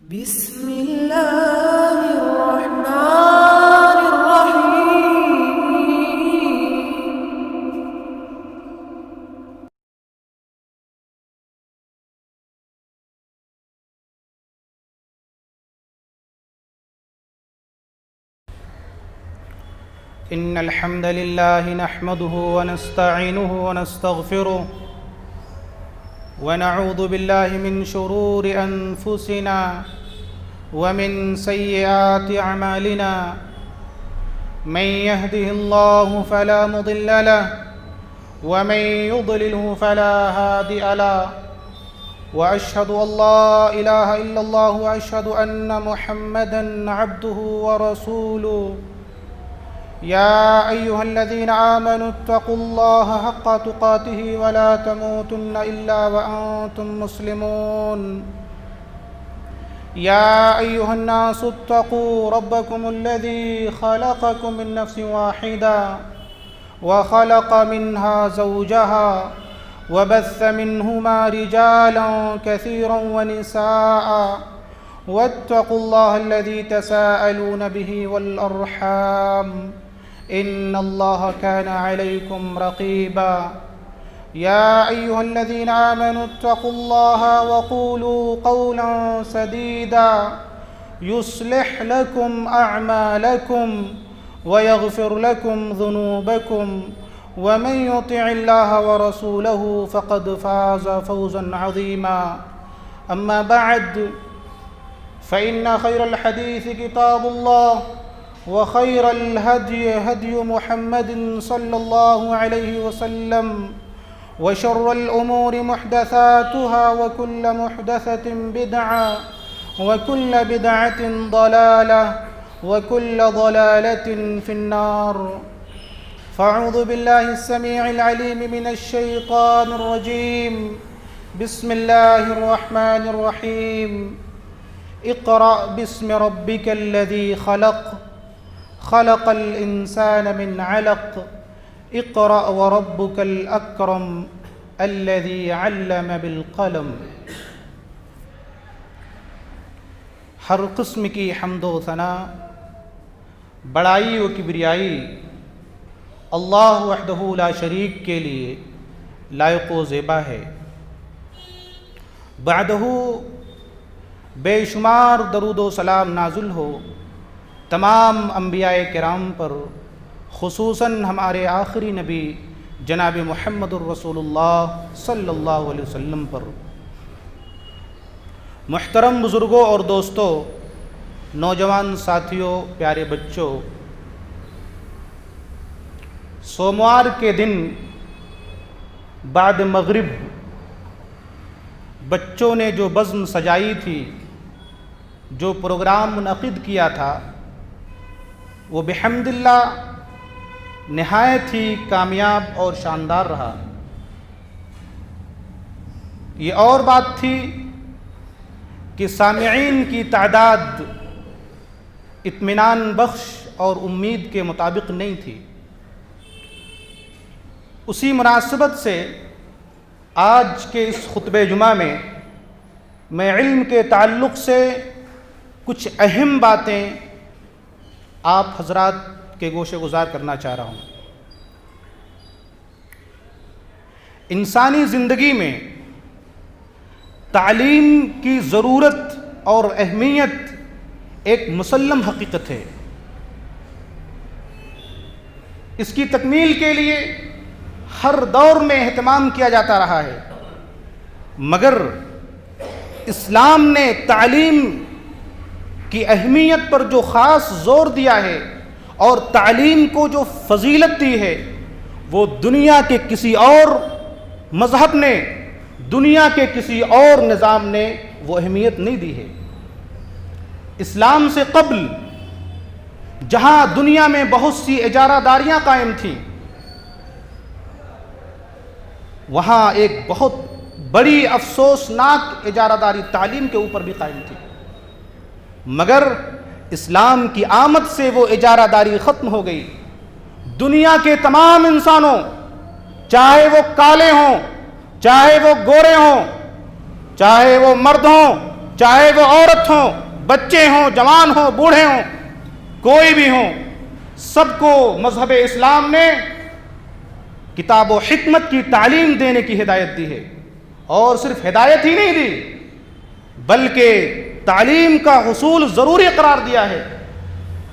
بسم اللہ الرحمن الرحیم إن الحمد لله نحمده ونستعينه ونستغفره ونعوذ بالله من شرور أنفسنا ومن سيئات أعمالنا من يهده الله فلا مضل له ومن يضلله فلا هادي له وأشهد أن لا إله إلا الله وأشهد أن محمدًا عبده ورسوله يا أيها الذين آمنوا اتقوا الله حق تقاته ولا تموتن إلا وأنتم مسلمون يا أيها الناس اتقوا ربكم الذي خلقكم من نفس واحدة وخلق منها زوجها وبث منهما رجالا كثيرا ونساء واتقوا الله الذي تساءلون به والأرحام إن الله كان عليكم رقيبا يا أيها الذين آمنوا اتقوا الله وقولوا قولا سديدا يصلح لكم أعمالكم ويغفر لكم ذنوبكم ومن يطع الله ورسوله فقد فاز فوزا عظيما أما بعد فإن خير الحديث كتاب الله وخير الهدي هدي محمد صلى الله عليه وسلم وشر الأمور محدثاتها وكل محدثة بدعة وكل بدعة ضلالة وكل ضلالة في النار فأعوذ بالله السميع العليم من الشيطان الرجيم بسم الله الرحمن الرحيم اقرأ باسم ربك الذي خلق خلق الإنسان من علق اقرأ وربك الأكرم الذي علم بالقلم ہر قسم کی حمد و ثنا بڑائی و کبریائی اللہ وحدہ لا شریک کے لیے لائق و زیبا ہے۔ بعدہ بے شمار درود و سلام نازل ہو تمام انبیاء کرام پر، خصوصاً ہمارے آخری نبی جناب محمد الرسول اللہ صلی اللہ علیہ وسلم پر۔ محترم بزرگوں اور دوستوں، نوجوان ساتھیوں، پیارے بچوں، سوموار کے دن بعد مغرب بچوں نے جو بزم سجائی تھی، جو پروگرام منعقد کیا تھا، وہ بحمد اللہ نہایت ہی کامیاب اور شاندار رہا۔ یہ اور بات تھی کہ سامعین کی تعداد اطمینان بخش اور امید کے مطابق نہیں تھی۔ اسی مناسبت سے آج کے اس خطبہ جمعہ میں علم کے تعلق سے کچھ اہم باتیں آپ حضرات کے گوشے گزار کرنا چاہ رہا ہوں۔ انسانی زندگی میں تعلیم کی ضرورت اور اہمیت ایک مسلم حقیقت ہے۔ اس کی تکمیل کے لیے ہر دور میں اہتمام کیا جاتا رہا ہے، مگر اسلام نے تعلیم کی اہمیت پر جو خاص زور دیا ہے اور تعلیم کو جو فضیلت دی ہے، وہ دنیا کے کسی اور مذہب نے، دنیا کے کسی اور نظام نے وہ اہمیت نہیں دی ہے۔ اسلام سے قبل جہاں دنیا میں بہت سی اجارہ داریاں قائم تھیں، وہاں ایک بہت بڑی افسوسناک اجارہ داری تعلیم کے اوپر بھی قائم تھی، مگر اسلام کی آمد سے وہ اجارہ داری ختم ہو گئی۔ دنیا کے تمام انسانوں، چاہے وہ کالے ہوں، چاہے وہ گورے ہوں، چاہے وہ مرد ہوں، چاہے وہ عورت ہوں، بچے ہوں، جوان ہوں، بوڑھے ہوں، کوئی بھی ہوں، سب کو مذہب اسلام نے کتاب و حکمت کی تعلیم دینے کی ہدایت دی ہے، اور صرف ہدایت ہی نہیں دی بلکہ تعلیم کا حصول ضروری قرار دیا ہے۔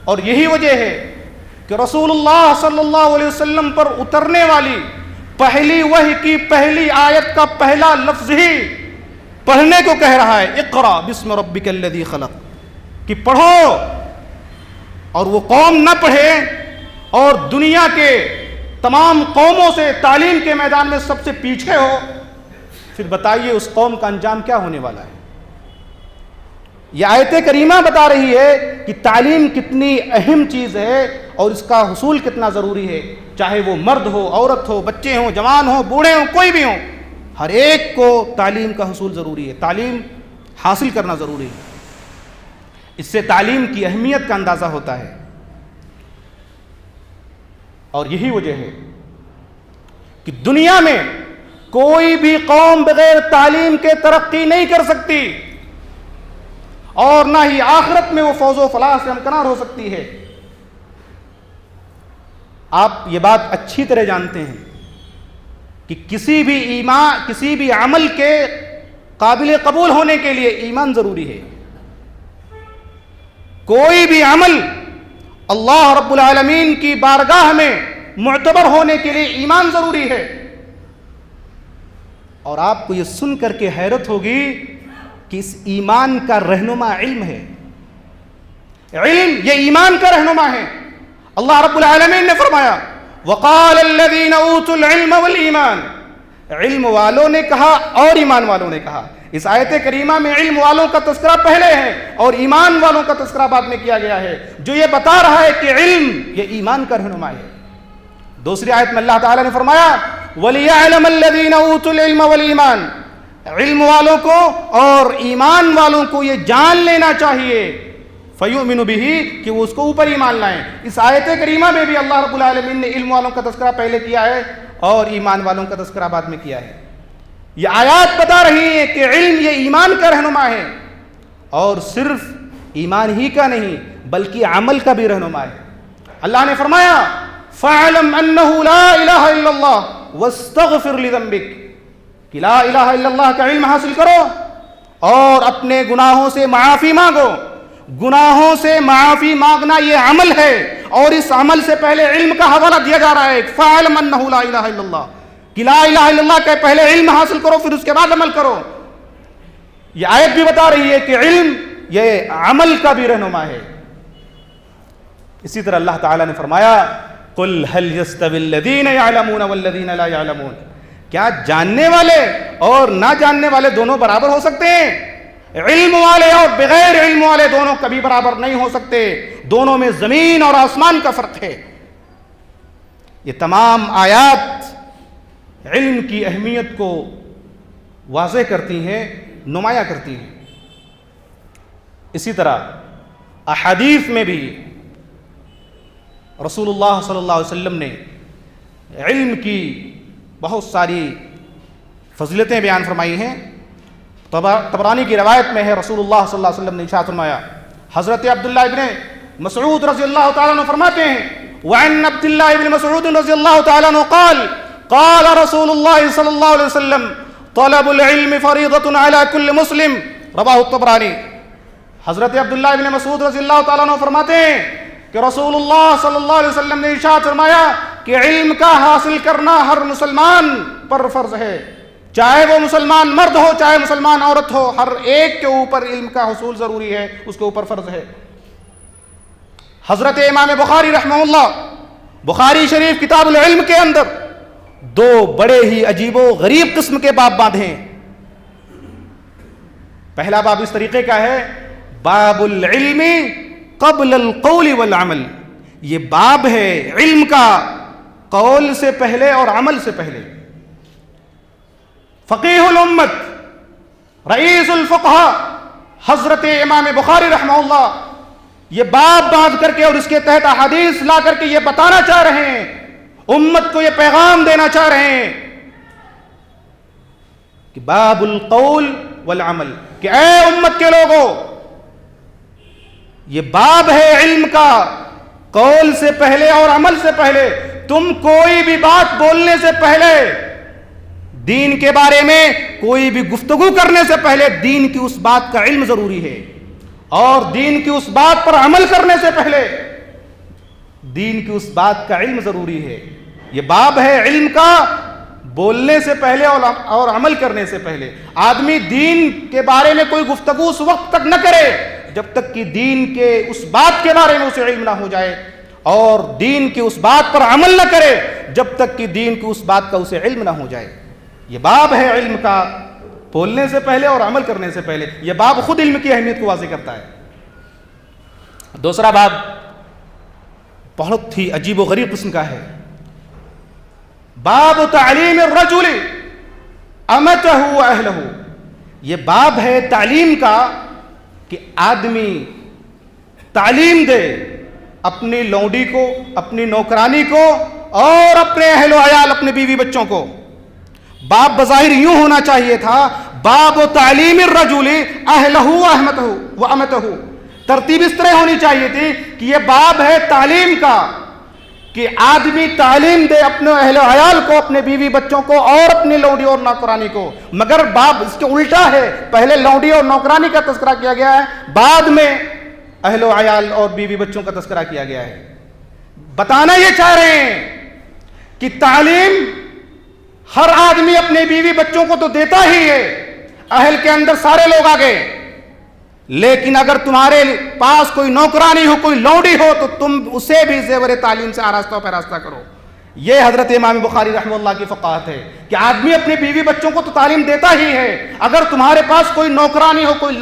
اور یہی وجہ ہے کہ رسول اللہ صلی اللہ علیہ وسلم پر اترنے والی پہلی وحی کی پہلی آیت کا پہلا لفظ ہی پڑھنے کو کہہ رہا ہے، اقرا بسم ربک الذی خلق، کہ پڑھو، اور وہ قوم نہ پڑھے اور دنیا کے تمام قوموں سے تعلیم کے میدان میں سب سے پیچھے ہو، پھر بتائیے اس قوم کا انجام کیا ہونے والا ہے۔ یہ آیت کریمہ بتا رہی ہے کہ تعلیم کتنی اہم چیز ہے اور اس کا حصول کتنا ضروری ہے، چاہے وہ مرد ہو، عورت ہو، بچے ہوں، جوان ہوں، بوڑھے ہوں، کوئی بھی ہوں، ہر ایک کو تعلیم کا حصول ضروری ہے، تعلیم حاصل کرنا ضروری ہے۔ اس سے تعلیم کی اہمیت کا اندازہ ہوتا ہے، اور یہی وجہ ہے کہ دنیا میں کوئی بھی قوم بغیر تعلیم کے ترقی نہیں کر سکتی، اور نہ ہی آخرت میں وہ فوز و فلاح سے ہمکنار ہو سکتی ہے۔ آپ یہ بات اچھی طرح جانتے ہیں کہ کسی بھی عمل کے قابل قبول ہونے کے لیے ایمان ضروری ہے۔ کوئی بھی عمل اللہ رب العالمین کی بارگاہ میں معتبر ہونے کے لیے ایمان ضروری ہے۔ اور آپ کو یہ سن کر کے حیرت ہوگی کہ اس ایمان کا رہنما علم ہے۔ علم یہ ایمان کا رہنما ہے۔ اللہ رب العالمین نے فرمایا وَقَالَ الَّذِينَ أُوتُوا الْعِلْمَ وَالْإِيمَانَ، علم والوں نے کہا اور ایمان والوں نے کہا۔ اس آیت کریمہ میں علم والوں کا تذکرہ پہلے ہے اور ایمان والوں کا تذکرہ بعد میں کیا گیا ہے، جو یہ بتا رہا ہے کہ علم یہ ایمان کا رہنما ہے۔ دوسری آیت میں اللہ تعالیٰ نے فرمایا وَلِيَعْلَمَ الَّذِينَ أُوتُوا الْعِلْمَ وَالْإِيمَانَ، علم والوں کو اور ایمان والوں کو یہ جان لینا چاہیے فَيُؤْمِنُ بِهِ، کہ وہ اس کو اوپر ایمان لائیں۔ اس آیت کریمہ میں بھی اللہ رب العالمین نے علم والوں کا تذکرہ پہلے کیا ہے اور ایمان والوں کا تذکرہ بعد میں کیا ہے۔ یہ آیات بتا رہی ہیں کہ علم یہ ایمان کا رہنما ہے، اور صرف ایمان ہی کا نہیں بلکہ عمل کا بھی رہنما ہے۔ اللہ نے فرمایا فَاعْلَمْ أَنَّهُ لَا إِلَهَ إِلَّا اللَّهُ وَاسْتَغْفِرْ لِذَنبِكَ، کہ لا الہ الا اللہ کا علم حاصل کرو اور اپنے گناہوں سے معافی مانگو۔ گناہوں سے معافی مانگنا یہ عمل ہے، اور اس عمل سے پہلے علم کا حوالہ دیا جا رہا ہے۔ فَاعْلَمْ أَنَّهُ لَا إِلَهَ إِلَّا اللَّهُ، کہ لا الہ الا اللہ کے پہلے علم حاصل کرو پھر اس کے بعد عمل کرو۔ یہ آیت بھی بتا رہی ہے کہ علم یہ عمل کا بھی رہنما ہے۔ اسی طرح اللہ تعالیٰ نے فرمایا قُلْ هَلْ يَسْتَوِي الَّذِينَ يَعْلَمُونَ وَالَّذِينَ لَا يَعْلَمُونَ، کیا جاننے والے اور نہ جاننے والے دونوں برابر ہو سکتے ہیں؟ علم والے اور بغیر علم والے دونوں کبھی برابر نہیں ہو سکتے، دونوں میں زمین اور آسمان کا فرق ہے۔ یہ تمام آیات علم کی اہمیت کو واضح کرتی ہیں، نمایاں کرتی ہیں۔ اسی طرح احادیث میں بھی رسول اللہ صلی اللہ علیہ وسلم نے علم کی بہت ساری فضیلتیں بیان فرمائی ہیں۔ طبرانی کی روایت میں ہے رسول اللہ صلی اللہ علیہ وسلم نے ارشاد فرمایا، حضرت عبداللہ ابن مسعود رضی اللہ تعالیٰ عنہ فرماتے ہیں وعن عبداللہ ابن مسعود رضی اللہ تعالیٰ عنہ قال قال رسول اللہ صلی اللہ علیہ وسلم طلب العلم فریضۃ علی کل مسلم، رواہ الطبرانی۔ حضرت عبداللہ ابن مسعود رضی اللہ تعالیٰ عنہ فرماتے ہیں کہ رسول اللہ صلی اللہ علیہ وسلم نے ارشاد فرمایا کہ علم کا حاصل کرنا ہر مسلمان پر فرض ہے، چاہے وہ مسلمان مرد ہو چاہے مسلمان عورت ہو، ہر ایک کے اوپر علم کا حصول ضروری ہے، اس کے اوپر فرض ہے۔ حضرت امام بخاری رحمہ اللہ بخاری شریف کتاب العلم کے اندر دو بڑے ہی عجیب و غریب قسم کے باب باندھے ہیں۔ پہلا باب اس طریقے کا ہے باب العلم قبل القول والعمل، یہ باب ہے علم کا قول سے پہلے اور عمل سے پہلے۔ فقیہ الامت رئیس الفقہاء حضرت امام بخاری رحمہ اللہ یہ باب باندھ کر کے اور اس کے تحت احادیث لا کر کے یہ بتانا چاہ رہے ہیں، امت کو یہ پیغام دینا چاہ رہے ہیں کہ باب القول والعمل، کہ اے امت کے لوگوں، یہ باب ہے علم کا، قول سے پہلے اور عمل سے پہلے۔ تم کوئی بھی بات بولنے سے پہلے، دین کے بارے میں کوئی بھی گفتگو کرنے سے پہلے دین کی اس بات کا علم ضروری ہے، اور دین کی اس بات پر عمل کرنے سے پہلے دین کی اس بات کا علم ضروری ہے۔ یہ باب ہے علم کا، بولنے سے پہلے اور عمل کرنے سے پہلے۔ آدمی دین کے بارے میں کوئی گفتگو اس وقت تک نہ کرے جب تک کہ دین کے اس بات کے بارے میں اسے علم نہ ہو جائے، اور دین کی اس بات پر عمل نہ کرے جب تک کہ دین کی اس بات کا اسے علم نہ ہو جائے۔ یہ باب ہے علم کا، بولنے سے پہلے اور عمل کرنے سے پہلے۔ یہ باب خود علم کی اہمیت کو واضح کرتا ہے۔ دوسرا باب بہت ہی عجیب و غریب قسم کا ہے، باب تعلیم الرجل امتہ و اہلہ۔ یہ باب ہے تعلیم کا، کہ آدمی تعلیم دے اپنی لونڈی کو، اپنی نوکرانی کو، اور اپنے اہل و عیال، اپنے بیوی بچوں کو۔ باب بظاہر یوں ہونا چاہیے تھا، باب تعلیم الرجل اہلہ و امتہ۔ ترتیب اس طرح ہونی چاہیے تھی کہ یہ باب ہے تعلیم کا، کہ آدمی تعلیم دے اپنے اہل و عیال کو، اپنے بیوی بچوں کو، اور اپنی لونڈی اور نوکرانی کو۔ مگر باب اس کے الٹا ہے، پہلے لونڈی اور نوکرانی کا تذکرہ کیا گیا ہے، بعد میں اہل و عیال اور بیوی بچوں کا تذکرہ کیا گیا ہے۔ بتانا یہ چاہ رہے ہیں کہ تعلیم ہر آدمی اپنے بیوی بچوں کو تو دیتا ہی ہے، اہل کے اندر سارے لوگ آ گئے، لیکن اگر تمہارے پاس کوئی نوکرانی ہو، کوئی لونڈی ہو، تو تم اسے بھی زیور تعلیم سے آراستہ و پیراستہ کرو۔ یہ حضرت امام بخاری رحمہ اللہ کی فقاہت ہے کہ آدمی اپنے بیوی بچوں کو تو تعلیم دیتا ہی ہے، اگر تمہارے پاس کوئی نوکرانی ہو، کوئی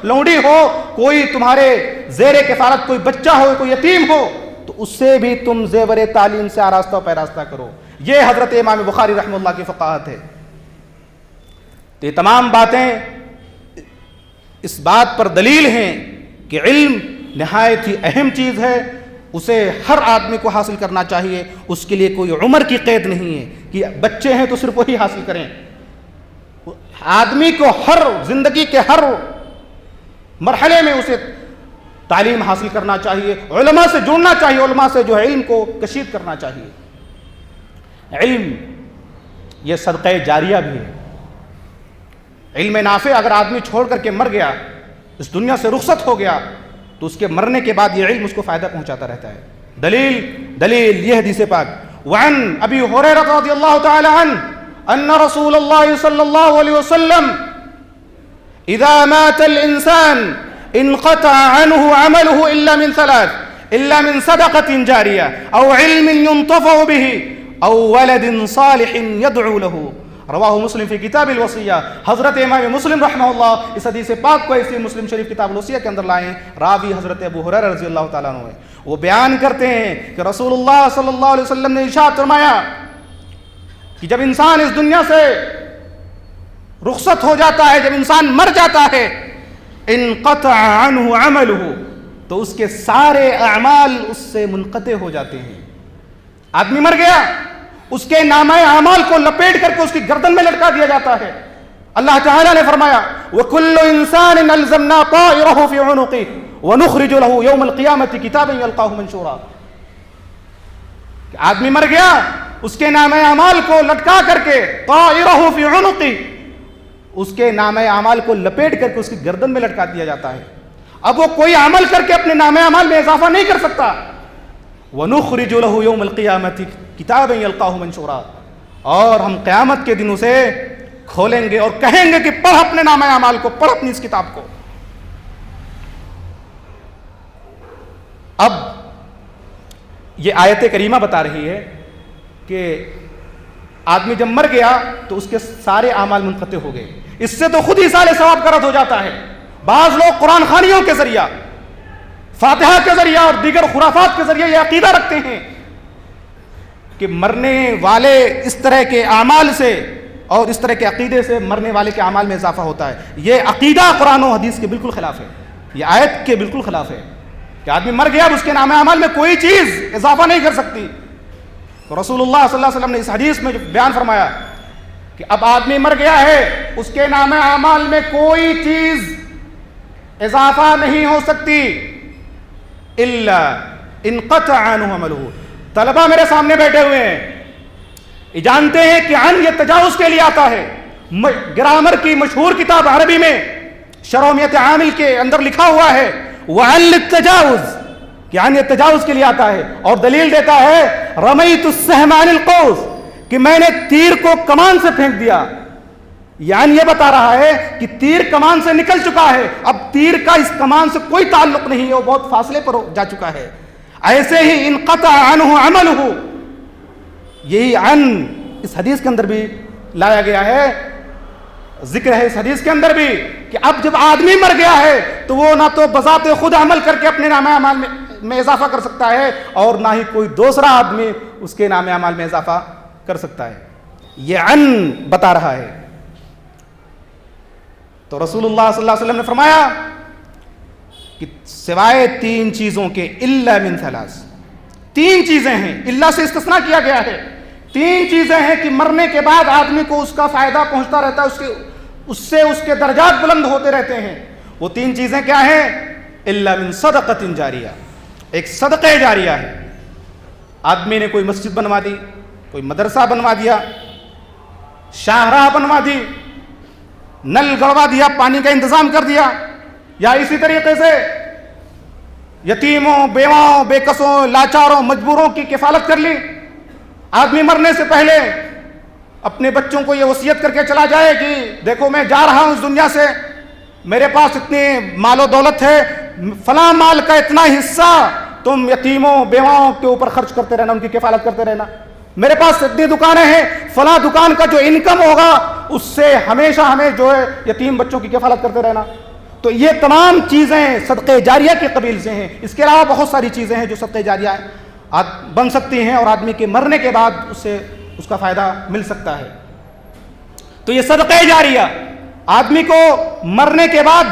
لونڈی ہو، کوئی تمہارے زیر کفالت کوئی بچہ ہو، کوئی یتیم ہو، تو اس سے بھی تم زیور تعلیم سے آراستہ و پیراستہ کرو۔ یہ حضرت امام بخاری رحمہ اللہ کی فقاہت ہے۔ تو یہ تمام باتیں اس بات پر دلیل ہیں کہ علم نہایت ہی اہم چیز ہے، اسے ہر آدمی کو حاصل کرنا چاہیے۔ اس کے لیے کوئی عمر کی قید نہیں ہے کہ بچے ہیں تو صرف وہی حاصل کریں۔ آدمی کو ہر زندگی کے ہر مرحلے میں اسے تعلیم حاصل کرنا چاہیے، علماء سے جڑنا چاہیے، علماء سے جو ہے علم کو کشید کرنا چاہیے۔ علم یہ صدقہ جاریہ بھی ہے۔ علم نافع اگر آدمی چھوڑ کر کے مر گیا، اس دنیا سے رخصت ہو گیا، تو اس کے مرنے کے بعد یہ علم اس کو فائدہ پہنچاتا رہتا ہے۔ دلیل یہ حدیث پاک، وعن ابی ہریرہ رضی اللہ تعالی عنہ ان رسول اللہ صلی اللہ علیہ وسلم اذا مات الانسان انقطع عنه عمله الا من ثلاث، الا من صدقة جاریہ او علم ينتفع به او ولد صالح يدعو له، رواہ مسلم فی کتاب الوصیہ۔ حضرت امام مسلم رحمہ اللہ اس حدیث پاک کو اسی مسلم شریف کتاب الوصیہ کے اندر لائے ہیں۔ راوی حضرت ابو ہریرہ رضی اللہ تعالیٰ عنہ ہے۔ وہ بیان کرتے ہیں کہ رسول اللہ صلی اللہ علیہ وسلم نے ارشاد فرمایا کہ جب انسان اس دنیا سے رخصت ہو جاتا ہے، جب انسان مر جاتا ہے، انقطع عنہ عملہ، تو اس کے سارے اعمال اس سے منقطع ہو جاتے ہیں۔ آدمی مر گیا، اس کے نامہ اعمال کو لپیٹ کر کے اس کی گردن میں لٹکا دیا جاتا ہے۔ اللہ تعالیٰ نے فرمایا وَكُلُّ إِنسَانٍ أَلْزَمْنَا طَائِرَهُ فِي عُنُقِهِ وَنُخْرِجُ لَهُ يَوْمَ الْقِيَامَةِ كِتَابًا يَلْقَاهُ مَنشُورًا۔ کہ آدمی مر گیا، اس کے نامہ اعمال کو لٹکا کر کے، طَائِرَهُ فِي عُنُقِهِ، اس کے نامہ اعمال کو لپیٹ کر کے اس کی گردن میں لٹکا دیا جاتا ہے۔ اب وہ کوئی عمل کر کے اپنے نامہ اعمال میں اضافہ نہیں کر سکتا۔ وَنُخْرِجُ لَهُ يَوْمَ الْقِيَامَةِ کتابًا يَلْقَاهُ مَنشُورًا، اور ہم قیامت کے دن اسے کھولیں گے اور کہیں گے کہ پڑھ اپنے نامہ اعمال کو، پڑھ اپنی اس کتاب کو۔ اب یہ آیت کریمہ بتا رہی ہے کہ آدمی جب مر گیا تو اس کے سارے اعمال منقطع ہو گئے۔ اس سے تو خود ہی سال ثواب کا رد ہو جاتا ہے۔ بعض لوگ قرآن خوانیوں کے ذریعہ، فاتحہ کے ذریعہ اور دیگر خرافات کے ذریعے یہ عقیدہ رکھتے ہیں کہ مرنے والے اس طرح کے اعمال سے اور اس طرح کے عقیدے سے مرنے والے کے اعمال میں اضافہ ہوتا ہے۔ یہ عقیدہ قرآن و حدیث کے بالکل خلاف ہے، یہ آیت کے بالکل خلاف ہے کہ آدمی مر گیا اب اس کے نامہ اعمال میں کوئی چیز اضافہ نہیں کر سکتی۔ تو رسول اللہ صلی اللہ علیہ وسلم نے اس حدیث میں جو بیان فرمایا کہ اب آدمی مر گیا ہے, اس کے نام اعمال میں کوئی چیز اضافہ نہیں ہو سکتی الا انقطع عنہ عملہ. طلبہ میرے سامنے بیٹھے ہوئے ہیں, یہ جانتے ہیں کہ عن یہ تجاوز کے لیے آتا ہے. گرامر کی مشہور کتاب عربی میں شرومیت عامل کے اندر لکھا ہوا ہے وعن للتجاوز, کہ عن یہ تجاوز کے لیے آتا ہے. اور دلیل دیتا ہے رمیت السہم عن القوس, کہ میں نے تیر کو کمان سے پھینک دیا. یعنی یہ بتا رہا ہے کہ تیر کمان سے نکل چکا ہے, اب تیر کا اس کمان سے کوئی تعلق نہیں ہے, وہ بہت فاصلے پر جا چکا ہے. ایسے ہی انقطع عنہ عملہ, یہی عن اس حدیث کے اندر بھی لایا گیا ہے, ذکر ہے اس حدیث کے اندر بھی کہ اب جب آدمی مر گیا ہے تو وہ نہ تو بذات خود عمل کر کے اپنے نام اعمال میں اضافہ کر سکتا ہے, اور نہ ہی کوئی دوسرا آدمی اس کے نام اعمال میں اضافہ کر سکتا ہے. یہ عن بتا رہا ہے. تو رسول اللہ صلی اللہ علیہ وسلم نے فرمایا کہ سوائے 3 چیزوں کے الا من ثلاث, 3 چیزیں ہیں, الا سے استثناء کیا گیا ہے. 3 چیزیں ہیں کہ مرنے کے بعد آدمی کو اس کا فائدہ پہنچتا رہتا ہے, اس سے اس کے درجات بلند ہوتے رہتے ہیں. وہ 3 چیزیں کیا ہیں؟ الا من صدقۃ جاریہ, ایک صدقہ جاریہ ہے. آدمی نے کوئی مسجد بنوا دی, کوئی مدرسہ بنوا دیا, شاہراہ بنوا دی, نل گڑوا دیا, پانی کا انتظام کر دیا, یا اسی طریقے سے یتیموں, بیواؤں, بے کسوں, لاچاروں, مجبوروں کی کفالت کر لی. آدمی مرنے سے پہلے اپنے بچوں کو یہ وصیت کر کے چلا جائے کہ دیکھو میں جا رہا ہوں اس دنیا سے, میرے پاس اتنی مال و دولت ہے, فلاں مال کا اتنا حصہ تم یتیموں بیواؤں کے اوپر خرچ کرتے رہنا, ان کی کفالت کرتے رہنا. میرے پاس اتنی دکانیں ہیں, فلاں دکان کا جو انکم ہوگا اس سے ہمیشہ ہمیں جو ہے یتیم بچوں کی کفالت کرتے رہنا. تو یہ تمام چیزیں صدقہ جاریہ کے قبیل سے ہیں. اس کے علاوہ بہت ساری چیزیں ہیں جو صدقہ جاریہ بن سکتی ہیں اور آدمی کے مرنے کے بعد اس سے اس کا فائدہ مل سکتا ہے. تو یہ صدقہ جاریہ آدمی کو مرنے کے بعد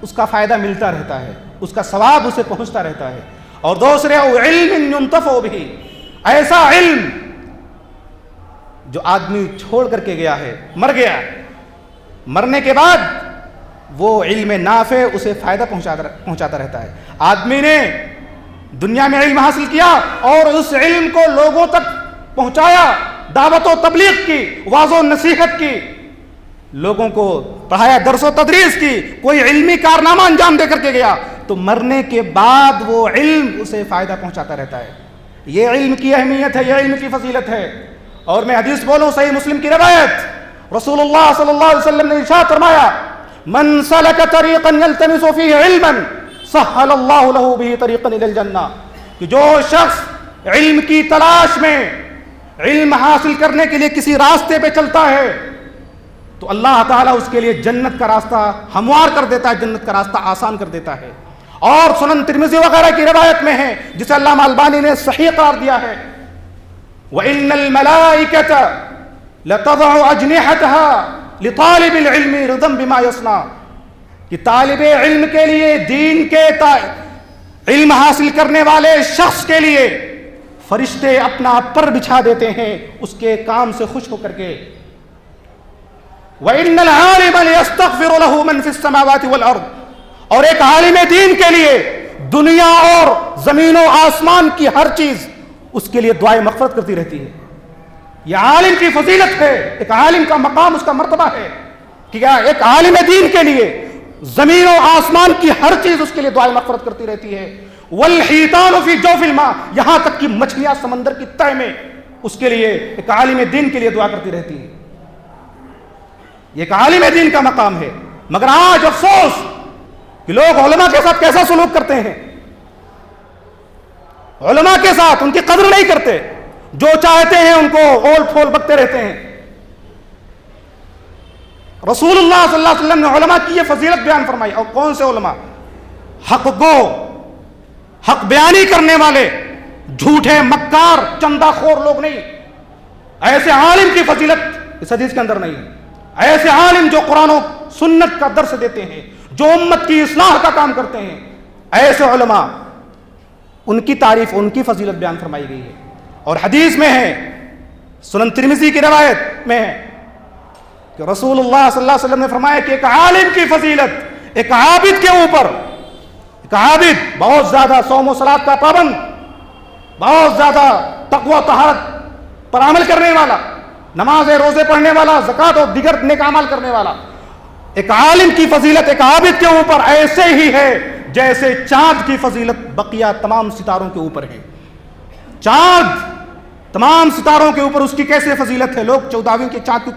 اس کا فائدہ ملتا رہتا ہے, اس کا ثواب اسے پہنچتا رہتا ہے. اور دوسرے علم ينتفع به, ایسا علم جو آدمی چھوڑ کر کے گیا ہے, مر گیا, مرنے کے بعد وہ علم نافع اسے فائدہ پہنچاتا رہتا ہے. آدمی نے دنیا میں علم حاصل کیا اور اس علم کو لوگوں تک پہنچایا, دعوت و تبلیغ کی, واعظ و نصیحت کی, لوگوں کو پڑھایا, درس و تدریس کی, کوئی علمی کارنامہ انجام دے کر کے گیا, تو مرنے کے بعد وہ علم اسے فائدہ پہنچاتا رہتا ہے. یہ علم کی اہمیت ہے, یہ علم کی فضیلت ہے. اور میں حدیث بولوں, صحیح مسلم کی روایت, رسول اللہ صلی اللہ علیہ وسلم نے ارشاد فرمایا من سلک طریقا یلتمس فیہ علما سہل اللہ لہ بہ طریقا الی الجنہ, کہ جو شخص علم کی تلاش میں علم حاصل کرنے کے لیے کسی راستے پہ چلتا ہے تو اللہ تعالیٰ اس کے لیے جنت کا راستہ ہموار کر دیتا ہے, جنت کا راستہ آسان کر دیتا ہے. اور سنن ترمذی وغیرہ کی روایت میں ہے جسے علامہ البانی نے صحیح قرار دیا ہے, وَإِنَّ الْمَلَائِكَةَ لَتَضَعُ أَجْنِحَتَهَا لِطَالِبِ الْعِلْمِ رِضًا بِمَا يَصْنَعُ, کہ طالب علم کے لیے, دین کے علم حاصل کرنے والے شخص کے لیے فرشتے اپنا پر بچھا دیتے ہیں اس کے کام سے خوش ہو کر کے. وَإِنَّ الْعَالِمَ لِيَسْتَغْفِرُ لَهُ مَنْ فِي السَّمَاوَاتِ وَالْأَرْضِ, اور ایک عالم دین کے لیے دنیا اور زمین و آسمان کی ہر چیز اس کے لیے دعائیں مغفرت کرتی رہتی ہے. یہ عالم کی فضیلت ہے, ایک عالم کا مقام, اس کا مرتبہ ہے کہ ایک عالم دین کے لیے زمین و آسمان کی ہر چیز اس کے لیے دعائیں مغفرت کرتی رہتی ہے. وَالْحِيتَانُ فِي جَوْفِ الْمَاءِ, یہاں تک کہ مچھلیاں سمندر کی تہ میں اس کے لیے, ایک عالم دین کے لیے دعا کرتی رہتی ہے. یہ ایک عالم دین کا مقام ہے. مگر آج افسوس کہ لوگ علماء کے ساتھ کیسا سلوک کرتے ہیں, علماء کے ساتھ ان کی قدر نہیں کرتے, جو چاہتے ہیں ان کو اول پھول بکتے رہتے ہیں. رسول اللہ صلی اللہ علیہ وسلم نے علماء کی یہ فضیلت بیان فرمائی. اور کون سے علماء؟ حق گو, حق بیانی کرنے والے, جھوٹے مکار چندہ خور لوگ نہیں. ایسے عالم کی فضیلت اس حدیث کے اندر نہیں ہے. ایسے عالم جو قرآن و سنت کا درس دیتے ہیں, جو امت کی اصلاح کا کام کرتے ہیں, ایسے علماء, ان کی تعریف, ان کی فضیلت بیان فرمائی گئی ہے. اور حدیث میں ہے, سنن ترمذی کی روایت میں ہے کہ رسول اللہ صلی اللہ علیہ وسلم نے فرمایا کہ ایک عالم کی فضیلت ایک عابد کے اوپر، ایک عابد بہت زیادہ صوم و صلات کا پابند، بہت زیادہ تقوی و طہارت پر عمل کرنے والا، نماز روزے پڑھنے والا، زکوٰۃ اور دیگر نیک اعمال کرنے والا، ایک عالم کی فضیلت ایک عابد کے اوپر ایسے ہی ہے جیسے چاند کی فضیلت بقیہ تمام ستاروں کے اوپر ہے۔ چاند تمام ستاروں کے اوپر اس کی کیسے فضیلت ہے، لوگ 14ویں کے چاند کی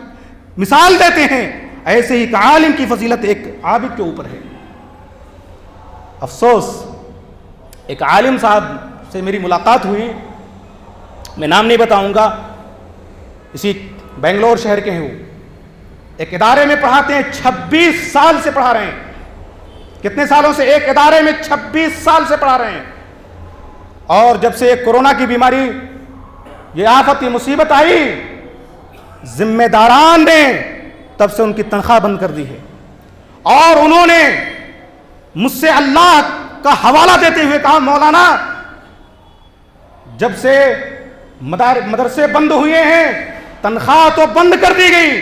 مثال دیتے ہیں، ایسے ہی ایک عالم کی فضیلت ایک عابد کے اوپر ہے۔ افسوس، ایک عالم صاحب سے میری ملاقات ہوئی، میں نام نہیں بتاؤں گا، اسی بنگلور شہر کے ہیں، وہ ایک ادارے میں پڑھاتے ہیں، 26 سال سے پڑھا رہے ہیں۔ کتنے سالوں سے؟ ایک ادارے میں 26 سال سے پڑھا رہے ہیں، اور جب سے ایک کورونا کی بیماری، یہ آفت، یہ مصیبت آئی، ذمہ داران نے تب سے ان کی تنخواہ بند کر دی ہے، اور انہوں نے مجھ سے اللہ کا حوالہ دیتے ہوئے کہا، مولانا جب سے مدرسے بند ہوئے ہیں تنخواہ تو بند کر دی گئی،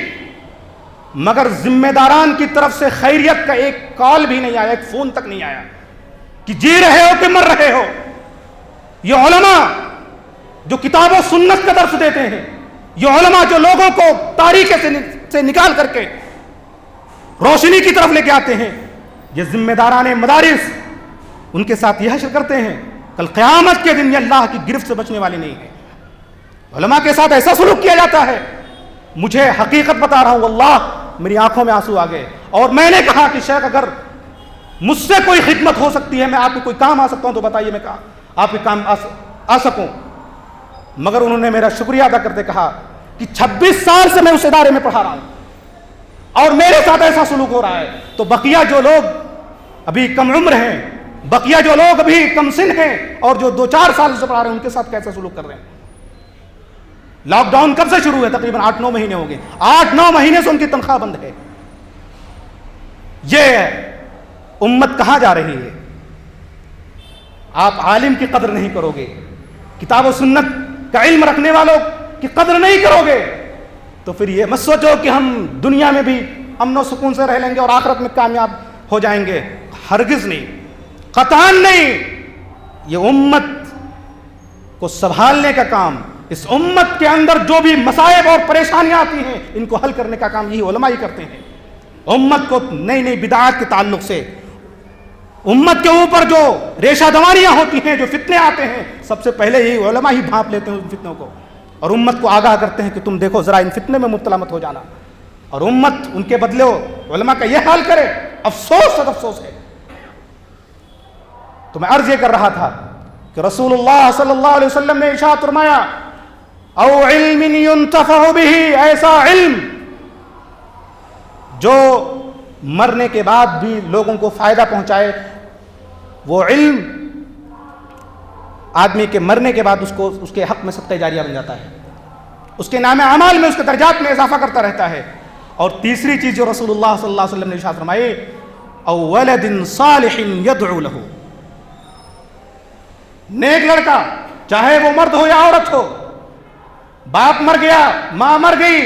مگر ذمہ داران کی طرف سے خیریت کا ایک کال بھی نہیں آیا، ایک فون تک نہیں آیا کہ جی رہے ہو کہ مر رہے ہو۔ یہ علماء جو کتاب و سنت کا درس دیتے ہیں، یہ علماء جو لوگوں کو تاریکی سے نکال کر کے روشنی کی طرف لے کے آتے ہیں، یہ ذمہ داران مدارس ان کے ساتھ یہ حشر کرتے ہیں، کل قیامت کے دن یہ اللہ کی گرفت سے بچنے والے نہیں ہیں۔ علماء کے ساتھ ایسا سلوک کیا جاتا ہے، مجھے حقیقت بتا رہا ہوں، واللہ میری آنکھوں میں آنسو آ گئے، اور میں نے کہا کہ شیخ اگر مجھ سے کوئی خدمت ہو سکتی ہے، میں آپ کو کوئی کام آ سکتا ہوں تو بتائیے، میں کہا آپ کے کام آ سکوں۔ مگر انہوں نے میرا شکریہ ادا کرتے کہا کہ 26 سال سے میں اس ادارے میں پڑھا رہا ہوں اور میرے ساتھ ایسا سلوک ہو رہا ہے، تو بقیہ جو لوگ ابھی کم عمر ہیں، بقیہ جو لوگ ابھی کم سن ہیں اور جو 2-4 سال سے پڑھا رہے ہیں، ان کے ساتھ کیسا سلوک کر رہے ہیں؟ لاک ڈاؤن کب سے شروع ہے؟ تقریباً 8-9 مہینے ہو گئے، 8-9 مہینے سے ان کی تنخواہ بند ہے۔ یہ امت کہاں جا رہی ہے؟ آپ عالم کی قدر نہیں کرو گے، کتاب و سنت کا علم رکھنے والوں کی قدر نہیں کرو گے، تو پھر یہ مت سوچو کہ ہم دنیا میں بھی امن و سکون سے رہ لیں گے اور آخرت میں کامیاب ہو جائیں گے۔ ہرگز نہیں، قطعاً نہیں۔ یہ امت کو سنبھالنے کا کام، اس امت کے اندر جو بھی مصائب اور پریشانیاں آتی ہیں، ان کو حل کرنے کا کام یہی علماء ہی کرتے ہیں۔ امت کو نئی نئی بدعات کے تعلق سے، امت کے اوپر جو ریشہ دوانیاں ہوتی ہیں، جو فتنے آتے ہیں، سب سے پہلے یہی علماء ہی بھانپ لیتے ہیں ان فتنوں کو، اور امت کو آگاہ کرتے ہیں کہ تم دیکھو ذرا ان فتنے میں مبتلا مت ہو جانا، اور امت ان کے بدلے علماء کا یہ حال کرے، افسوس اور افسوس ہے۔ تو میں عرض یہ کر رہا تھا کہ رسول اللہ صلی اللہ علیہ وسلم نے ارشاد فرمایا، او علم ينتفع به، ایسا علم جو مرنے کے بعد بھی لوگوں کو فائدہ پہنچائے، وہ علم آدمی کے مرنے کے بعد اس کے حق میں صدقہ جاریہ بن جاتا ہے، اس کے نام اعمال میں، اس کے درجات میں اضافہ کرتا رہتا ہے۔ اور تیسری چیز جو رسول اللہ صلی اللہ علیہ وسلم نے ارشاد فرمائی، او ولد صالح يدعو له، نیک لڑکا، چاہے وہ مرد ہو یا عورت ہو، باپ مر گیا، ماں مر گئی،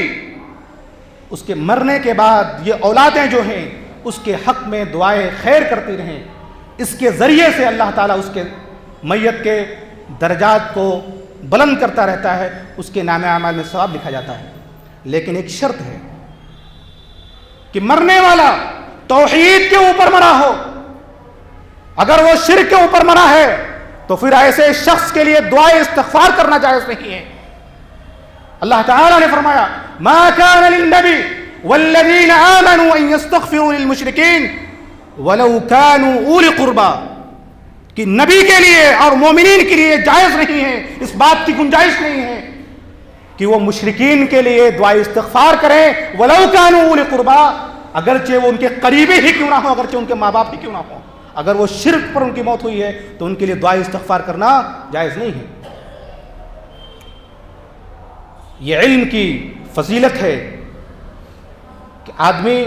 اس کے مرنے کے بعد یہ اولادیں جو ہیں اس کے حق میں دعائیں خیر کرتی رہیں، اس کے ذریعے سے اللہ تعالیٰ اس کے میت کے درجات کو بلند کرتا رہتا ہے، اس کے نام اعمال میں ثواب لکھا جاتا ہے۔ لیکن ایک شرط ہے کہ مرنے والا توحید کے اوپر مرا ہو، اگر وہ شرک کے اوپر مرا ہے تو پھر ایسے شخص کے لیے دعائے استغفار کرنا جائز نہیں ہے۔ اللہ تعالیٰ نے فرمایا، ما كان للنبی والذین آمنوا ان يستغفروا للمشرکین ولو كانوا اولی قربا، کہ نبی کے لیے اور مومنین کے لیے جائز نہیں ہے، اس بات کی گنجائش نہیں ہے کہ وہ مشرکین کے لیے دعائے استغفار کریں، ولو كانوا اولی قربا، اگرچہ وہ ان کے قریبی ہی کیوں نہ ہو، اگرچہ ان کے ماں باپ ہی کیوں نہ ہو، اگر وہ شرک پر ان کی موت ہوئی ہے تو ان کے لیے دعائے استغفار کرنا جائز نہیں ہے۔ یہ علم کی فضیلت ہے کہ آدمی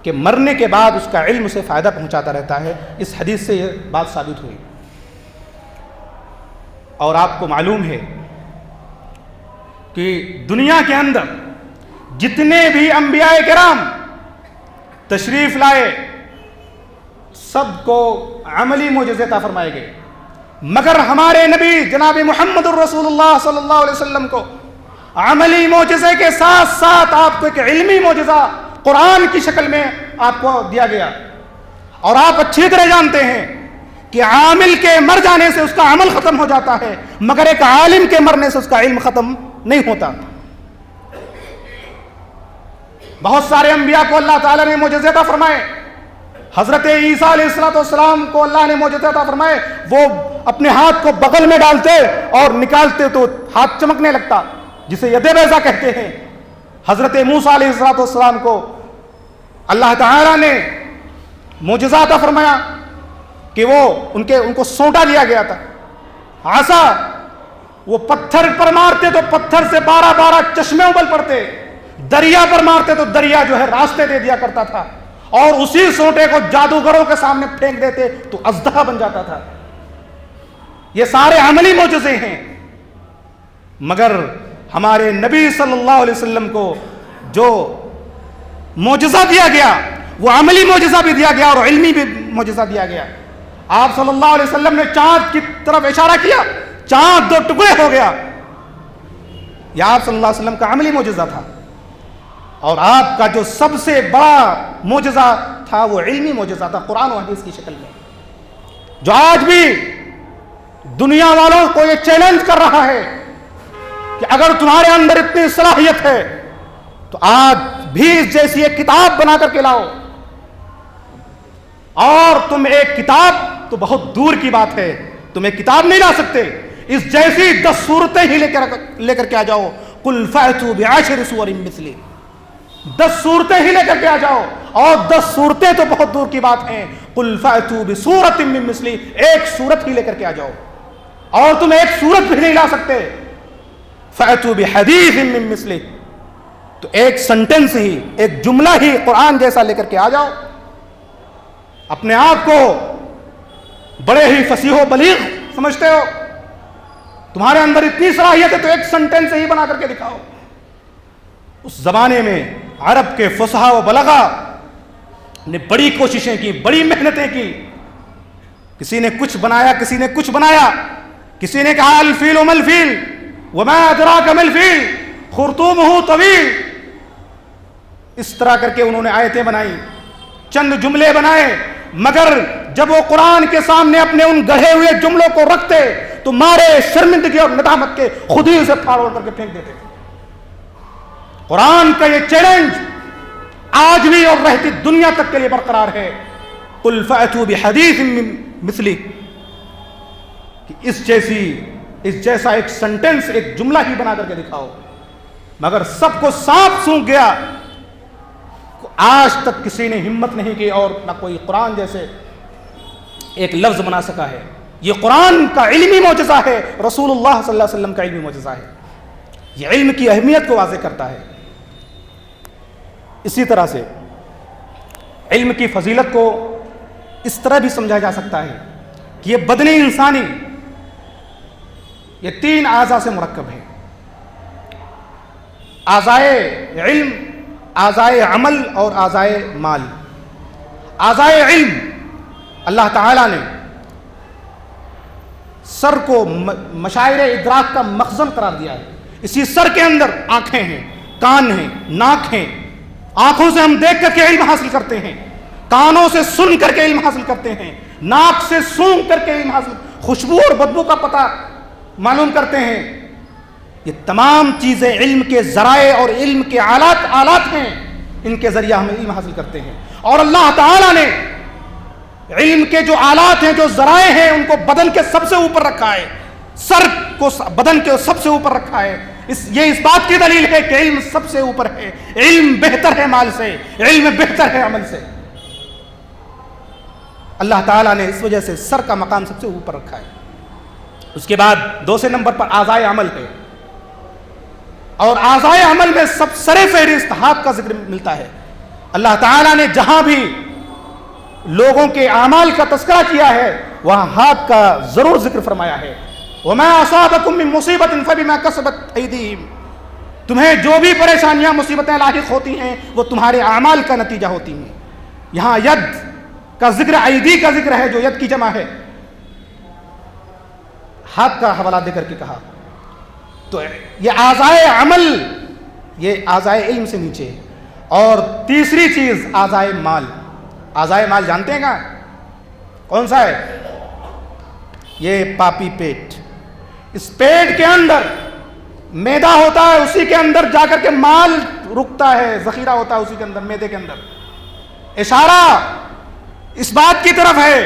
کے مرنے کے بعد اس کا علم اسے فائدہ پہنچاتا رہتا ہے۔ اس حدیث سے یہ بات ثابت ہوئی۔ اور آپ کو معلوم ہے کہ دنیا کے اندر جتنے بھی انبیاء کرام تشریف لائے سب کو عملی معجزے عطا فرمائے گئے، مگر ہمارے نبی جناب محمد الرسول اللہ صلی اللہ علیہ وسلم کو عملی معجزے کے ساتھ ساتھ آپ کو ایک علمی معجزہ قرآن کی شکل میں آپ کو دیا گیا۔ اور آپ اچھی طرح جانتے ہیں کہ عامل کے مر جانے سے اس کا عمل ختم ہو جاتا ہے، مگر ایک عالم کے مرنے سے اس کا علم ختم نہیں ہوتا۔ بہت سارے انبیاء کو اللہ تعالیٰ نے معجزے عطا فرمائے۔ حضرت عیسیٰ علیہ السلام کو اللہ نے معجزے عطا فرمائے، وہ اپنے ہاتھ کو بغل میں ڈالتے اور نکالتے تو ہاتھ چمکنے لگتا، جسے ید بیضا کہتے ہیں۔ حضرت موسیٰ علیہ السلام کو اللہ تعالیٰ نے معجزہ عطا فرمایا کہ وہ ان کو سونٹا دیا گیا تھا، عصا، وہ پتھر پر مارتے تو پتھر سے 12 چشمے ابل پڑتے، دریا پر مارتے تو دریا جو ہے راستے دے دیا کرتا تھا، اور اسی سونٹے کو جادوگروں کے سامنے پھینک دیتے تو اژدہا بن جاتا تھا۔ یہ سارے عملی معجزے ہیں، مگر ہمارے نبی صلی اللہ علیہ وسلم کو جو معجزہ دیا گیا وہ عملی معجزہ بھی دیا گیا اور علمی بھی معجزہ دیا گیا۔ آپ صلی اللہ علیہ وسلم نے چاند کی طرف اشارہ کیا، چاند 2 ٹکڑے ہو گیا، یہ آپ صلی اللہ علیہ وسلم کا عملی معجزہ تھا۔ اور آپ کا جو سب سے بڑا معجزہ تھا وہ علمی معجزہ تھا، قرآن و حدیث کی شکل میں، جو آج بھی دنیا والوں کو یہ چیلنج کر رہا ہے کہ اگر تمہارے اندر اتنی صلاحیت ہے تو آج بھی اس جیسی ایک کتاب بنا کر کے لاؤ، اور تم ایک کتاب تو بہت دور کی بات ہے، تم ایک کتاب نہیں لا سکتے، اس جیسی 10 صورتیں ہی لے کر کے آ جاؤ، قل فأتوا بعشر سور مثلہ، 10 صورتیں ہی لے کر کے آ جاؤ، اور 10 صورتیں تو بہت دور کی بات ہیں، قل فأتوا بسورۃ من مثلہ، ایک سورت ہی لے کر کے آ جاؤ، اور تم ایک سورت بھی نہیں لا سکتے، فأتوا بحدیث من مثلہ، تو ایک سنٹنس ہی، ایک جملہ ہی قرآن جیسا لے کر کے آ جاؤ۔ اپنے آپ کو بڑے ہی فصیح و بلیغ سمجھتے ہو، تمہارے اندر اتنی صلاحیت ہے تو ایک سنٹنس ہی بنا کر کے دکھاؤ۔ اس زمانے میں عرب کے فصحاء و بلغا نے بڑی کوششیں کی، بڑی محنتیں کی، کسی نے کچھ بنایا، کسی نے کچھ بنایا، کسی نے کہا الفیل ما الفیل وما ادراک ما الفیل خرطومہ طویل، اس طرح کر کے انہوں نے آیتیں بنائی، چند جملے بنائے، مگر جب وہ قرآن کے سامنے اپنے ان گڑھے ہوئے جملوں کو رکھتے تو مارے شرمندگی اور ندامت کے خود ہی اسے پھاڑ کر کے پھینک دیتے۔ قرآن کا یہ چیلنج آج بھی اور رہتی دنیا تک کے لیے برقرار ہے، قل فأتوا بحدیث مثلہ، کہ اس جیسا ایک سنٹنس، ایک جملہ ہی بنا کر کے دکھاؤ، مگر سب کو سانپ سونکھ گیا، آج تک کسی نے ہمت نہیں کی اور نہ کوئی قرآن جیسے ایک لفظ بنا سکا ہے۔ یہ قرآن کا علمی معجزہ ہے، رسول اللہ صلی اللہ علیہ وسلم کا علمی معجزہ ہے، یہ علم کی اہمیت کو واضح کرتا ہے۔ اسی طرح سے علم کی فضیلت کو اس طرح بھی سمجھا جا سکتا ہے کہ یہ بدنی انسانی یہ 3 اعضاء سے مرکب ہے، اعضائے علم، اعضائے عمل اور اعضائے مال۔ اعضائے علم اللہ تعالیٰ نے سر کو مشاعر ادراک کا مخزن قرار دیا ہے، اسی سر کے اندر آنکھیں ہیں، کان ہیں، ناک ہیں، آنکھوں سے ہم دیکھ کر کے علم حاصل کرتے ہیں، کانوں سے سن کر کے علم حاصل کرتے ہیں، ناک سے سونگھ کر کے علم حاصل، خوشبو اور بدبو کا پتہ معلوم کرتے ہیں۔ یہ تمام چیزیں علم کے ذرائع اور علم کے آلات ہیں، ان کے ذریعہ ہم علم حاصل کرتے ہیں۔ اور اللہ تعالیٰ نے علم کے جو آلات ہیں، جو ذرائع ہیں، ان کو بدن کے سب سے اوپر رکھا ہے، سر کو بدن کے سب سے اوپر رکھا ہے۔ یہ اس بات کی دلیل ہے کہ علم سب سے اوپر ہے، علم بہتر ہے مال سے، علم بہتر ہے عمل سے۔ اللہ تعالیٰ نے اس وجہ سے سر کا مقام سب سے اوپر رکھا ہے۔ اس کے بعد 2 نمبر پر اعضائے عمل ہے، اور اعضائے عمل میں سب سر فہرست ہاتھ کا ذکر ملتا ہے۔ اللہ تعالیٰ نے جہاں بھی لوگوں کے اعمال کا تذکرہ کیا ہے وہاں ہاتھ کا ضرور ذکر فرمایا ہے۔ وَمَا أَصَابَكُم مِّن مُّصِيبَةٍ فَبِمَا كَسَبَتْ أَيْدِيهِمْ، تمہیں جو بھی پریشانیاں مصیبتیں لاحق ہوتی ہیں وہ تمہارے اعمال کا نتیجہ ہوتی ہیں. یہاں ید کا ذکر ایدی کا ذکر ہے جو ید کی جمع ہے, ہاتھ کا حوالہ دے کر کے کہا. تو یہ اعضائے عمل, یہ اعضائے علم سے نیچے. اور تیسری چیز اعضائے مال. اعضائے مال جانتے ہیں کہاں کون سا ہے؟ یہ پاپی پیٹ. اس پیٹ کے اندر میدا ہوتا ہے, اسی کے اندر جا کر کے مال رکتا ہے, ذخیرہ ہوتا ہے اسی کے اندر, میدے کے اندر. اشارہ اس بات کی طرف ہے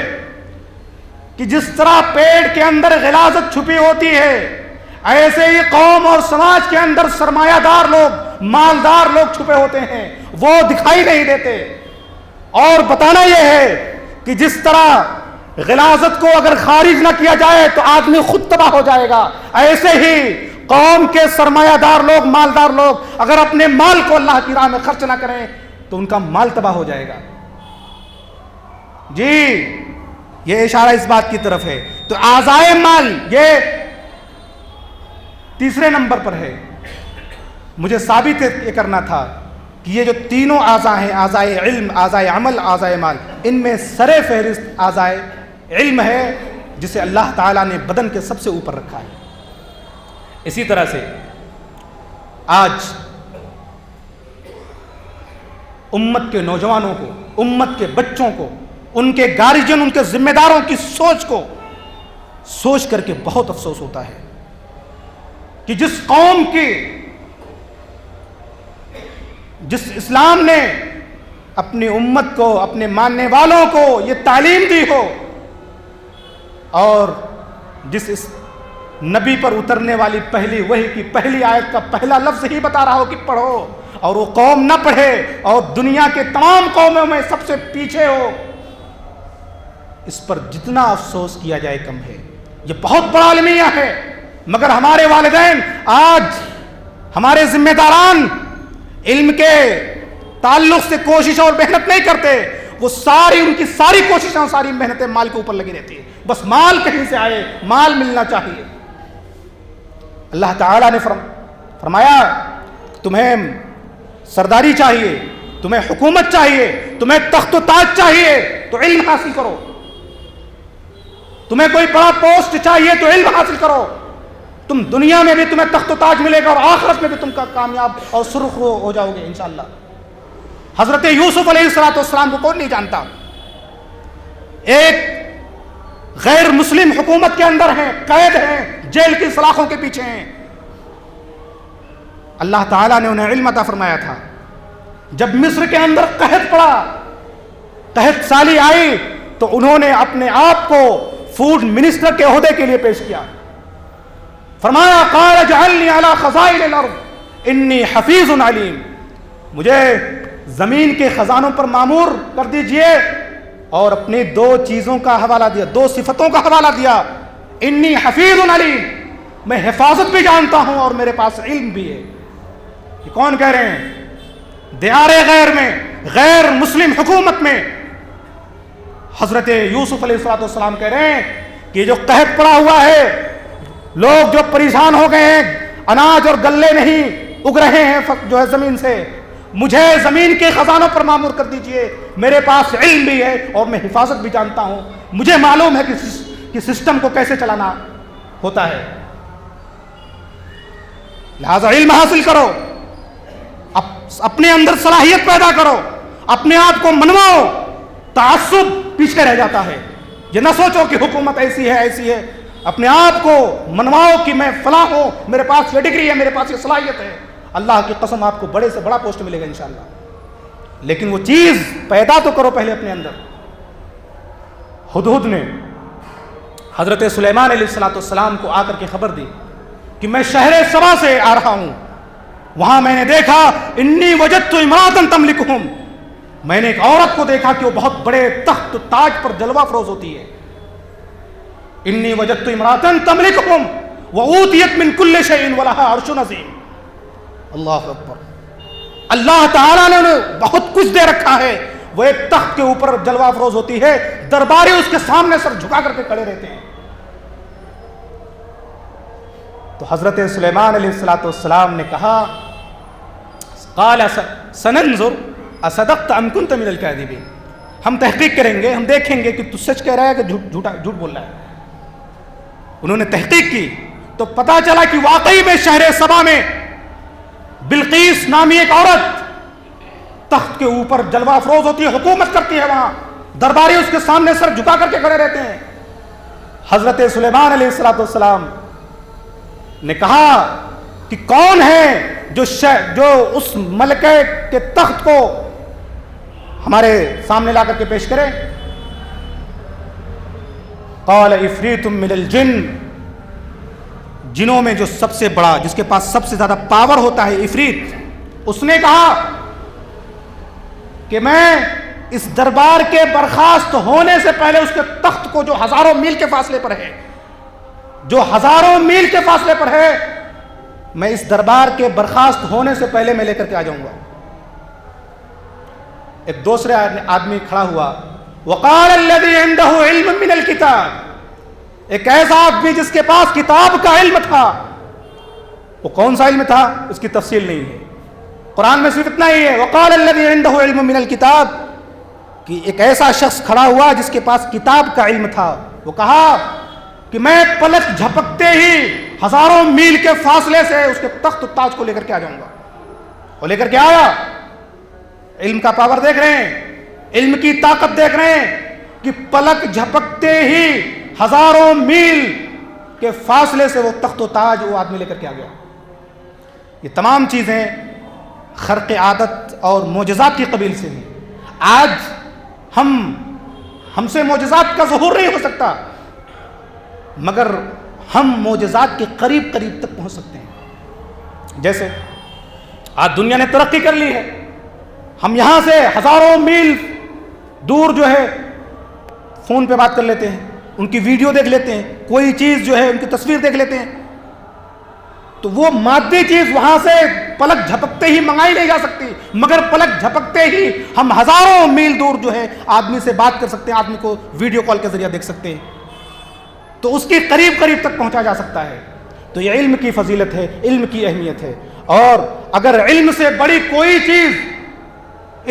کہ جس طرح پیٹ کے اندر غلاظت چھپی ہوتی ہے, ایسے ہی قوم اور سماج کے اندر سرمایہ دار لوگ, مالدار لوگ چھپے ہوتے ہیں, وہ دکھائی نہیں دیتے. اور بتانا یہ ہے کہ جس طرح غلاظت کو اگر خارج نہ کیا جائے تو آدمی خود تباہ ہو جائے گا, ایسے ہی قوم کے سرمایہ دار لوگ, مالدار لوگ اگر اپنے مال کو اللہ کی راہ میں خرچ نہ کریں تو ان کا مال تباہ ہو جائے گا. جی یہ اشارہ اس بات کی طرف ہے. تو اعضائے مال یہ تیسرے نمبر پر ہے. مجھے ثابت یہ کرنا تھا کہ یہ جو تینوں اعضاء ہیں, اعضائے علم, اعضائے عمل, اعضائے مال, ان میں سر فہرست اعضائے علم ہے جسے اللہ تعالیٰ نے بدن کے سب سے اوپر رکھا ہے. اسی طرح سے آج امت کے نوجوانوں کو, امت کے بچوں کو, ان کے گارجین, ان کے ذمہ داروں کی سوچ کو سوچ کر کے بہت افسوس ہوتا ہے کہ جس قوم کی, جس اسلام نے اپنی امت کو, اپنے ماننے والوں کو یہ تعلیم دی ہو, اور جس نبی پر اترنے والی پہلی وحی کی پہلی آیت کا پہلا لفظ ہی بتا رہا ہو کہ پڑھو, اور وہ قوم نہ پڑھے اور دنیا کے تمام قوموں میں سب سے پیچھے ہو, اس پر جتنا افسوس کیا جائے کم ہے. یہ بہت بڑا المیہ ہے. مگر ہمارے والدین, آج ہمارے ذمہ داران علم کے تعلق سے کوشش اور محنت نہیں کرتے. وہ ساری, ان کی ساری کوششیں اور ساری محنتیں مال کے اوپر لگی رہتی ہیں. بس مال کہیں سے آئے, مال ملنا چاہیے. اللہ تعالیٰ نے فرمایا تمہیں سرداری چاہیے, تمہیں حکومت چاہیے, تمہیں تخت و تاج چاہیے تو علم حاصل کرو. تمہیں کوئی بڑا پوسٹ چاہیے تو علم حاصل کرو. تم دنیا میں بھی تمہیں تخت و تاج ملے گا اور آخرت میں بھی تم کا کامیاب اور سرخرو ہو جاؤ گے انشاءاللہ. حضرت یوسف علیہ السلام کو کون نہیں جانتا؟ ایک غیر مسلم حکومت کے اندر ہیں, قید ہیں, جیل کی سلاخوں کے پیچھے ہیں. اللہ تعالیٰ نے انہیں علم عطا فرمایا تھا. جب مصر کے اندر قحط پڑا, قحط سالی آئی, تو انہوں نے اپنے آپ کو فوڈ منسٹر کے عہدے کے لیے پیش کیا. فرمایا قال اجعلنی علی خزائن الارض انی حفیظ علیم, مجھے زمین کے خزانوں پر مامور کر دیجئے. اور اپنی دو چیزوں کا حوالہ دیا, دو صفتوں کا حوالہ دیا. انی حفیظ علیم, میں حفاظت بھی جانتا ہوں اور میرے پاس علم بھی ہے. یہ کون کہہ رہے ہیں؟ دیار غیر میں, غیر مسلم حکومت میں حضرت یوسف علیہ السلام کہہ رہے ہیں کہ جو قحط پڑا ہوا ہے, لوگ جو پریشان ہو گئے ہیں, اناج اور گلے نہیں اگ رہے ہیں جو ہے زمین سے, مجھے زمین کے خزانوں پر مامور کر دیجئے. میرے پاس علم بھی ہے اور میں حفاظت بھی جانتا ہوں. مجھے معلوم ہے کہ سسٹم کو کیسے چلانا ہوتا ہے. لہذا علم حاصل کرو, اپنے اندر صلاحیت پیدا کرو, اپنے آپ کو منواؤ. تعصب پیچھے رہ جاتا ہے. یہ نہ سوچو کہ حکومت ایسی ہے ایسی ہے, اپنے آپ کو منواؤ کہ میں فلاں ہوں, میرے پاس یہ ڈگری ہے, میرے پاس یہ صلاحیت ہے. اللہ کی قسم آپ کو بڑے سے بڑا پوسٹ ملے گا انشاءاللہ. لیکن وہ چیز پیدا تو کرو پہلے اپنے اندر. ہدہد نے حضرت سلیمان علیہ السلام کو آ کر کے خبر دی کہ میں شہر سبا سے آ رہا ہوں, وہاں میں نے دیکھا انی وجدت امرأۃ تملکہم, میں نے ایک عورت کو دیکھا کہ وہ بہت بڑے تخت و تاج پر جلوہ افروز ہوتی ہے. انی وجدت امرأۃ تملکہم وأوتیت من کل شیء ولہا عرش عظیم. اللہ اکبر. اللہ تعالیٰ نے انہیں بہت کچھ دے رکھا ہے. وہ ایک تخت کے اوپر جلوہ افروز ہوتی ہے, درباری اس کے سامنے سر جھکا کر کے کھڑے رہتے ہیں. تو حضرت سلیمان علیہ السلام نے کہا قال سننظر اصدقت ام كنت من الكاذبین، ہم تحقیق کریں گے، ہم دیکھیں گے کہ تو سچ کہہ رہا ہے کہ جھوٹ بول رہا ہے۔ انہوں نے تحقیق کی تو پتا چلا کہ واقعی میں شہر سبا میں بلقیس نامی ایک عورت تخت کے اوپر جلوہ افروز ہوتی ہے، حکومت کرتی ہے، وہاں درباری اس کے سامنے سر جھکا کر کے کھڑے رہتے ہیں۔ حضرت سلیمان علیہ السلام نے کہا کہ کون ہے جو اس ملکہ کے تخت کو ہمارے سامنے لا کر کے پیش کرے؟ قال عفریت من الجن، جنوں میں جو سب سے بڑا، جس کے پاس سب سے زیادہ پاور ہوتا ہے، عفریت، اس نے کہا کہ میں اس دربار کے برخاست ہونے سے پہلے اس کے تخت کو، جو ہزاروں میل کے فاصلے پر ہے، میں اس دربار کے برخاست ہونے سے پہلے میں لے کر کے آ جاؤں گا۔ ایک دوسرے آدمی کھڑا ہوا، وقال الذي عنده علم من الكتاب، ایک ایسا آدمی جس کے پاس کتاب کا علم تھا۔ وہ کون سا علم تھا اس کی تفصیل نہیں ہے، قرآن میں صرف اتنا ہی ہے، وقال الذي عنده علم من الكتاب، کہ ایک ایسا شخص کھڑا ہوا جس کے پاس کتاب کا علم تھا۔ وہ کہا کہ میں پلک جھپکتے ہی ہزاروں میل کے فاصلے سے اس کے تخت و تاج کو لے کر کے آ جاؤں گا۔ اور لے کر کے آیا۔ علم کا پاور دیکھ رہے ہیں، علم کی طاقت دیکھ رہے ہیں کہ پلک جھپکتے ہی ہزاروں میل کے فاصلے سے وہ تخت و تاج وہ آدمی لے کر کے آ گیا۔ یہ تمام چیزیں خرق عادت اور معجزات کی قبیل سے ہیں۔ آج ہم سے معجزات کا ظہور نہیں ہو سکتا، مگر ہم معجزات کے قریب تک پہنچ سکتے ہیں۔ جیسے آج دنیا نے ترقی کر لی ہے، ہم یہاں سے ہزاروں میل دور جو ہے فون پہ بات کر لیتے ہیں، ان کی ویڈیو دیکھ لیتے ہیں، کوئی چیز جو ہے ان کی تصویر دیکھ لیتے ہیں، تو وہ مادی چیز وہاں سے پلک جھپکتے ہی منگائی نہیں جا سکتی، مگر پلک جھپکتے ہی ہم ہزاروں میل دور جو ہے آدمی سے بات کر سکتے ہیں، آدمی کو ویڈیو کال کے ذریعہ دیکھ سکتے ہیں، تو اس کی قریب تک پہنچا جا سکتا ہے۔ تو یہ علم کی فضیلت ہے، علم کی اہمیت ہے۔ اور اگر علم سے بڑی کوئی چیز،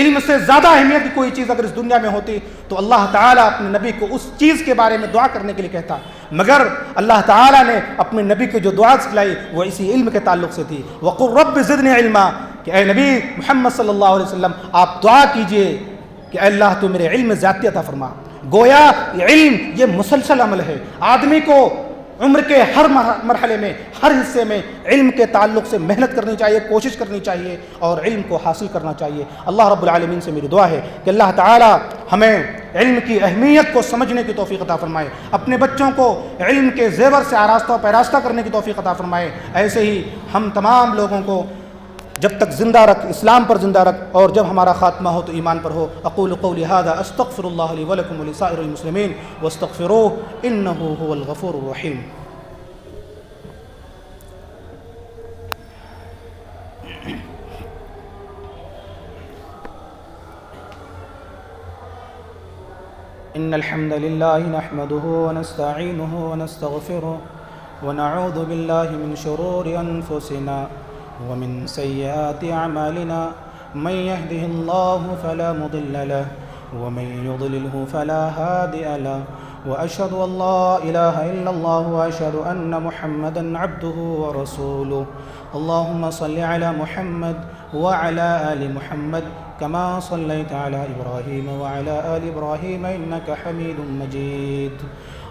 علم سے زیادہ اہمیت کی کوئی چیز اگر اس دنیا میں ہوتی تو اللہ تعالیٰ اپنے نبی کو اس چیز کے بارے میں دعا کرنے کے لیے کہتا، مگر اللہ تعالیٰ نے اپنے نبی کو جو دعا سکھلائی وہ اسی علم کے تعلق سے تھی۔ وَقُلْ رَبِّ زِدْنِي عِلْمًا، کہ اے نبی محمد صلی اللہ علیہ وسلم آپ دعا کیجئے کہ اے اللہ تو میرے علم میں زیادتی عطا فرما۔ گویا یہ علم یہ مسلسل عمل ہے، آدمی کو عمر کے ہر مرحلے میں، ہر حصے میں علم کے تعلق سے محنت کرنی چاہیے، کوشش کرنی چاہیے اور علم کو حاصل کرنا چاہیے۔ اللہ رب العالمین سے میری دعا ہے کہ اللہ تعالی ہمیں علم کی اہمیت کو سمجھنے کی توفیق عطا فرمائے، اپنے بچوں کو علم کے زیور سے آراستہ و پیراستہ کرنے کی توفیق عطا فرمائے۔ ایسے ہی ہم تمام لوگوں کو جب تک زندہ رکھ، اسلام پر زندہ رکھ، اور جب ہمارا خاتمہ ہو تو ایمان پر ہو۔ اقول قولی ھذا استغفر اللہ لی ولکم ولسائر المسلمین واستغفروہ انہ ھو الغفور الرحیم۔ ان الحمد للہ نحمده ونستعینه ونستغفره ونعوذ باللہ من شرور انفسنا ومن سيئات أعمالنا من يهده الله فلا مضل له ومن يضلله فلا هادي له وأشهد أن لا إله إلا الله وأشهد أن محمدا عبده ورسوله اللهم صل على محمد وعلى آل محمد كما صليت على إبراهيم وعلى آل إبراهيم إنك حميد مجيد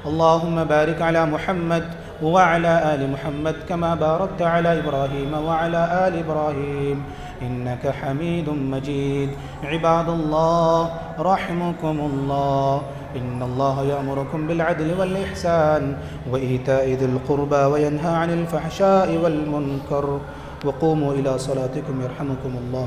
اللهم بارك على محمد وعلى آل محمد كما باركت على إبراهيم وعلى آل إبراهيم إنك حميد مجيد عباد الله رحمكم الله إن الله يأمركم بالعدل والإحسان وإيتاء ذي القربى وينهى عن الفحشاء والمنكر وقوموا إلى صلاتكم يرحمكم الله